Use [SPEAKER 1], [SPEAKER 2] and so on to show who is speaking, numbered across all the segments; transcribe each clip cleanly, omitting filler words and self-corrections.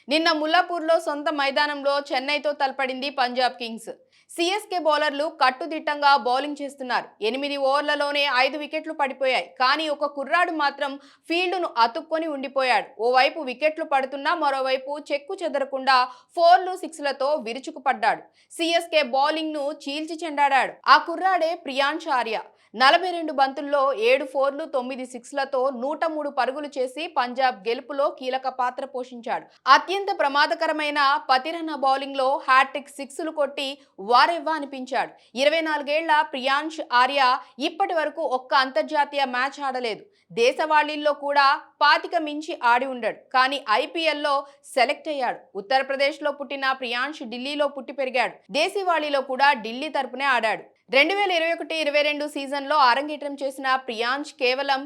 [SPEAKER 1] నిన్న ముల్లాపూర్లో సొంత మైదానంలో చెన్నైతో తలపడింది పంజాబ్ కింగ్స్. సిఎస్కే బౌలర్లు కట్టుదిట్టంగా బౌలింగ్ చేస్తున్నారు. 8 ఓవర్లలోనే 5 వికెట్లు పడిపోయాయి. కానీ ఒక కుర్రాడు మాత్రం ఫీల్డ్ను అతుక్కొని ఉండిపోయాడు. ఓవైపు వికెట్లు పడుతున్నా మరోవైపు చెక్కు చెదరకుండా 4లు 6లతో విరుచుకుపడ్డాడు. సిఎస్కే బౌలింగ్ను చీల్చి చెండాడాడు. ఆ కుర్రాడే ప్రియాంష్ ఆర్య. 42 బంతుల్లో 7 4లు 9 6లతో 103 పరుగులు చేసి పంజాబ్ గెలుపులో కీలక పాత్ర పోషించాడు. అత్యంత ప్రమాదకరమైన పతిరన బౌలింగ్ లో హ్యాట్రిక్ 6లు కొట్టి వారెవ్వా అనిపించాడు. 24 ఏళ్ల ప్రియాంష్ ఆర్య ఇప్పటి వరకు ఒక్క అంతర్జాతీయ మ్యాచ్ ఆడలేదు. దేశవాళీల్లో కూడా 25 మించి ఆడి ఉండడు. కానీ ఐపీఎల్లో సెలెక్ట్ అయ్యాడు. ఉత్తరప్రదేశ్లో పుట్టిన ప్రియాంష్ ఢిల్లీలో పుట్టి పెరిగాడు. దేశవాళీలో కూడా ఢిల్లీ తరపునే ఆడాడు. 2021-22 సీజన్లో అరంగేట్రం చేసిన ప్రియాంష్ కేవలం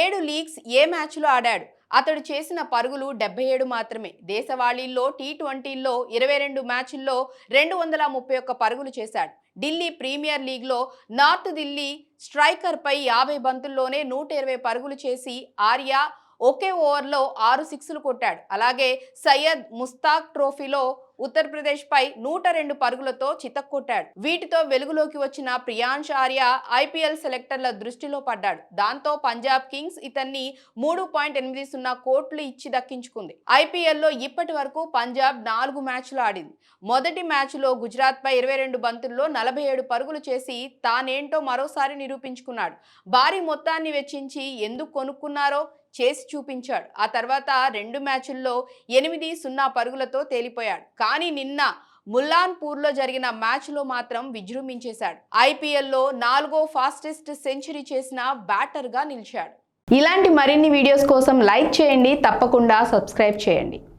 [SPEAKER 1] 7 లీగ్స్ ఏ మ్యాచ్లో ఆడాడు. అతడు చేసిన పరుగులు 77 మాత్రమే. దేశవాళీల్లో టీ20లో 22 మ్యాచ్ల్లో 231 పరుగులు చేశాడు. ఢిల్లీ ప్రీమియర్ లీగ్లో నార్త్ ఢిల్లీ స్ట్రైకర్పై 50 బంతుల్లోనే 120 పరుగులు చేసి ఆర్య ఒకే ఓవర్లో 6 6లు కొట్టాడు. అలాగే సయ్యద్ ముస్తాక్ ట్రోఫీలో ఉత్తరప్రదేశ్పై 102 పరుగులతో చితక్కొట్టాడు. వీటితో వెలుగులోకి వచ్చిన ప్రియాంష్ ఆర్య ఐపీఎల్ సెలెక్టర్ల దృష్టిలో పడ్డాడు. దాంతో పంజాబ్ కింగ్స్ ఇతన్ని 3.80 కోట్లు ఇచ్చి దక్కించుకుంది. ఐపీఎల్లో ఇప్పటి వరకు పంజాబ్ 4 మ్యాచ్లు ఆడింది. మొదటి మ్యాచ్లో గుజరాత్పై 22 బంతుల్లో 47 పరుగులు చేసి తానేంటో మరోసారి నిరూపించుకున్నాడు. భారీ మొత్తాన్ని వెచ్చించి ఎందుకు కొనుక్కున్నారో చేసి చూపించాడు. ఆ తర్వాత 2 మ్యాచ్ల్లో 8-0 పరుగులతో తేలిపోయాడు. కానీ నిన్న ముల్లాన్పూర్లో జరిగిన మ్యాచ్లో మాత్రం విజృంభించేశాడు. ఐపీఎల్లో 4వ ఫాస్టెస్ట్ సెంచరీ చేసిన బ్యాటర్గా నిలిచాడు. ఇలాంటి మరిన్ని వీడియోస్ కోసం లైక్ చేయండి, తప్పకుండా సబ్స్క్రైబ్ చేయండి.